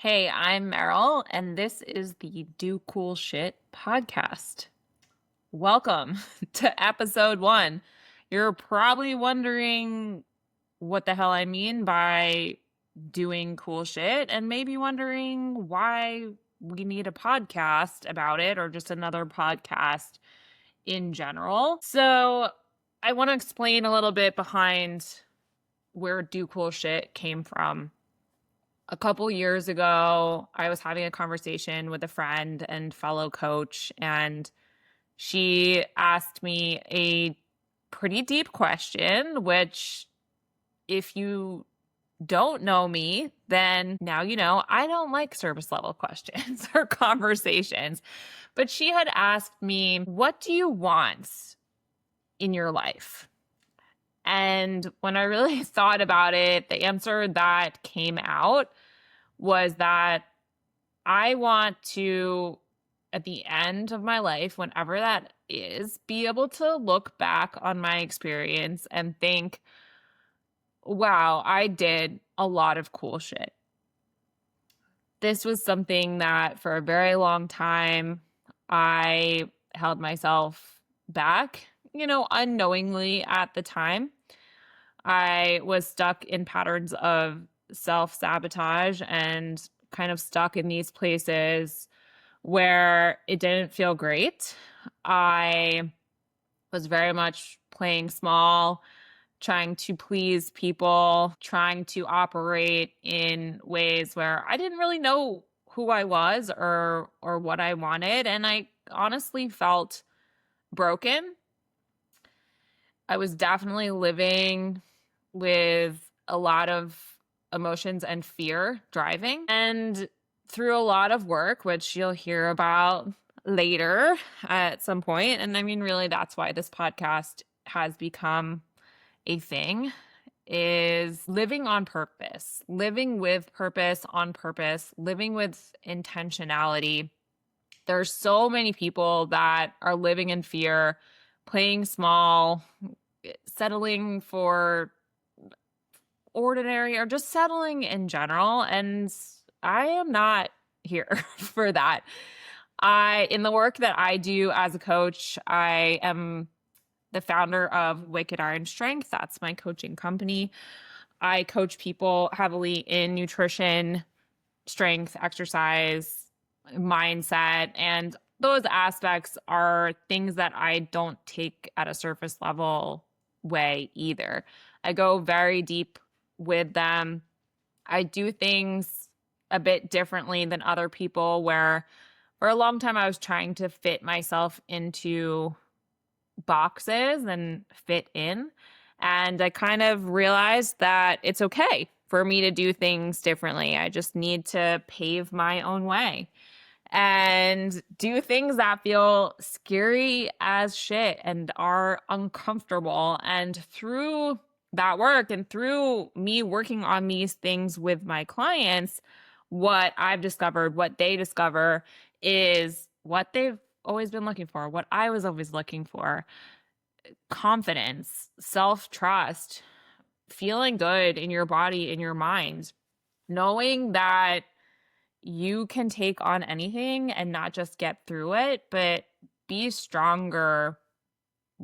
Hey, I'm Meryl, and this is the Do Cool Shit podcast. Welcome to episode one. You're probably wondering what the hell I mean by doing cool shit, and maybe wondering why we need a podcast about it or just another podcast in general. So, I want to explain a little bit behind where Do Cool Shit came from. A couple years ago, I was having a conversation with a friend and fellow coach, and she asked me a pretty deep question, which, if you don't know me, then now you know I don't like service level questions or conversations. But she had asked me, "What do you want in your life?" And when I really thought about it, the answer that came out was that I want to, at the end of my life, whenever that is, be able to look back on my experience and think, wow, I did a lot of cool shit. This was something that for a very long time I held myself back, unknowingly at the time. I was stuck in patterns of self-sabotage and kind of stuck in these places where it didn't feel great. I was very much playing small, trying to please people, trying to operate in ways where I didn't really know who I was or what I wanted, and I honestly felt broken. I was definitely living with a lot of emotions and fear driving. And through a lot of work, which you'll hear about later at some point, and I mean, really, that's why this podcast has become a thing, is living on purpose, living with purpose on purpose, living with intentionality. There's so many people that are living in fear, playing small, settling for ordinary, or just settling in general. And I am not here for that. In the work that I do as a coach, I am the founder of Wicked Iron Strength. That's my coaching company. I coach people heavily in nutrition, strength, exercise, mindset, and those aspects are things that I don't take at a surface level way either. I go very deep with them. I do things a bit differently than other people, where for a long time I was trying to fit myself into boxes and fit in. And I kind of realized that it's okay for me to do things differently. I just need to pave my own way and do things that feel scary as shit and are uncomfortable. And through that work and through me working on these things with my clients, what I've discovered, what they discover, is what they've always been looking for, what I was always looking for: confidence, self-trust, feeling good in your body, in your mind, knowing that you can take on anything and not just get through it, but be stronger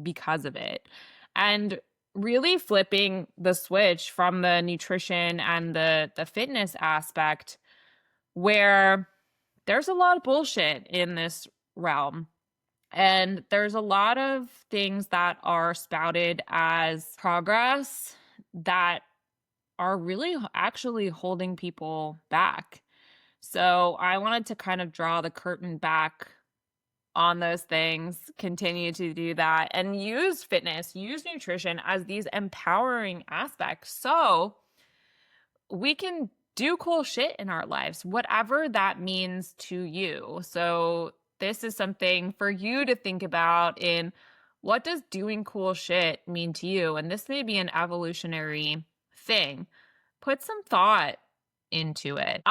because of it. And really flipping the switch from the nutrition and the fitness aspect, where there's a lot of bullshit in this realm. And there's a lot of things that are spouted as progress that are really actually holding people back. So I wanted to kind of draw the curtain back on those things, continue to do that, and use fitness, use nutrition as these empowering aspects so we can do cool shit in our lives, whatever that means to you. So this is something for you to think about: in what does doing cool shit mean to you? And this may be an evolutionary thing. Put some thought into it.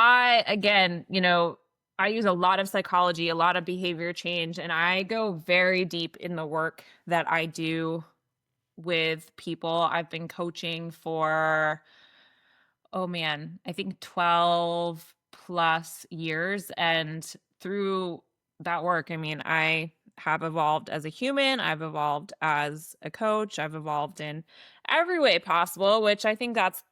I use a lot of psychology, a lot of behavior change, and I go very deep in the work that I do with people. I've been coaching for, oh man, I think 12 plus years. And through that work, I mean, I have evolved as a human, I've evolved as a coach, I've evolved in every way possible, which I think that's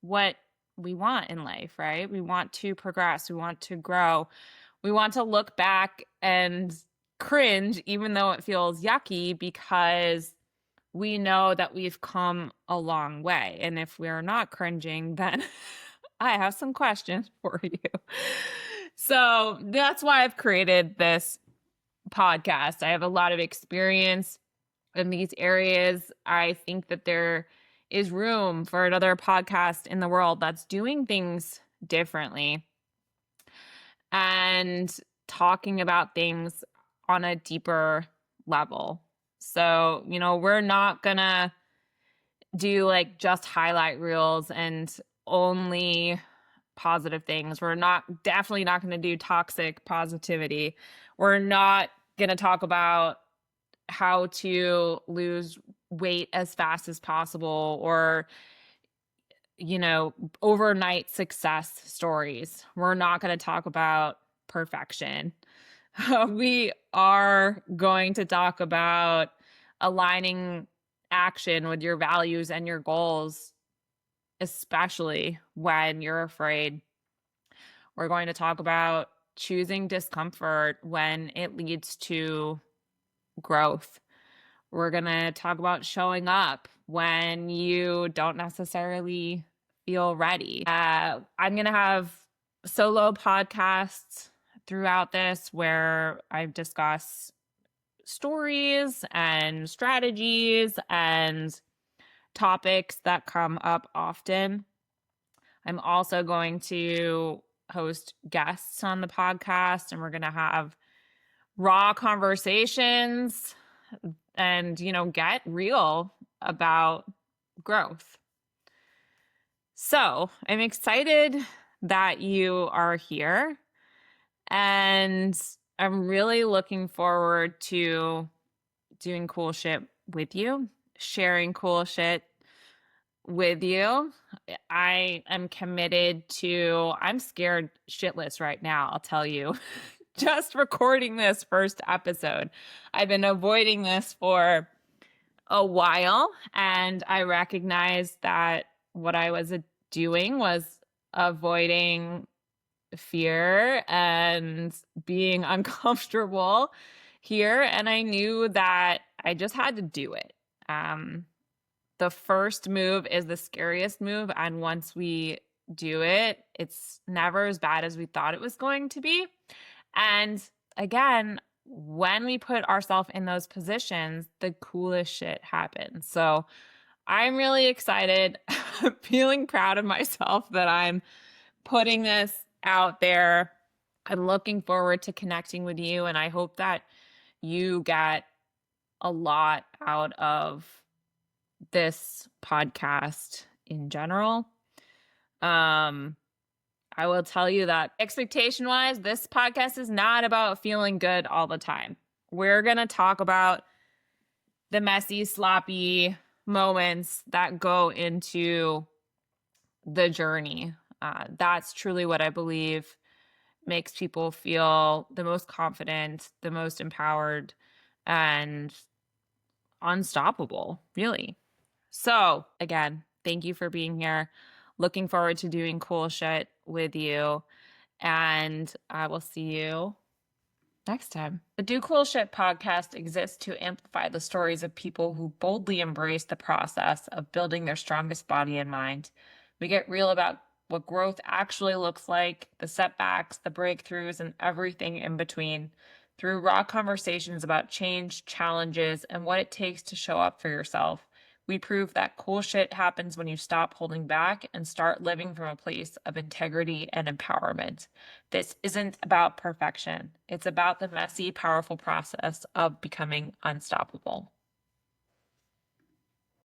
what we want in life, right? We want to progress, we want to grow, we want to look back and cringe, even though it feels yucky, because we know that we've come a long way. And if we're not cringing, then I have some questions for you. So that's why I've created this podcast. I have a lot of experience in these areas. I think that there is room for another podcast in the world that's doing things differently and talking about things on a deeper level. So, we're not gonna do like just highlight reels and only positive things. We're definitely not going to do toxic positivity. We're not going to talk about how to lose weight as fast as possible or, overnight success stories. We're not going to talk about perfection. We are going to talk about aligning action with your values and your goals, especially when you're afraid. We're going to talk about choosing discomfort when it leads to growth. We're going to talk about showing up when you don't necessarily feel ready. I'm going to have solo podcasts throughout this where I discuss stories and strategies and topics that come up often. I'm also going to host guests on the podcast, and we're going to have raw conversations and, get real about growth. So I'm excited that you are here, and I'm really looking forward to doing cool shit with you, sharing cool shit with you. I am committed to, I'm scared shitless right now, I'll tell you. Just recording this first episode. I've been avoiding this for a while, and I recognized that what I was doing was avoiding fear and being uncomfortable here, and I knew that I just had to do it. The first move is the scariest move, and once we do it, it's never as bad as we thought it was going to be. And again, when we put ourselves in those positions, the coolest shit happens. So I'm really excited, feeling proud of myself that I'm putting this out there. I'm looking forward to connecting with you, and I hope that you get a lot out of this podcast in general. I will tell you that expectation wise, this podcast is not about feeling good all the time. We're going to talk about the messy, sloppy moments that go into the journey. That's truly what I believe makes people feel the most confident, the most empowered, and unstoppable, really. So again, thank you for being here. Looking forward to doing cool shit with you. And I will see you next time. The Do Cool Shit podcast exists to amplify the stories of people who boldly embrace the process of building their strongest body and mind. We get real about what growth actually looks like, the setbacks, the breakthroughs, and everything in between, through raw conversations about change, challenges, and what it takes to show up for yourself. We prove that cool shit happens when you stop holding back and start living from a place of integrity and empowerment. This isn't about perfection. It's about the messy, powerful process of becoming unstoppable.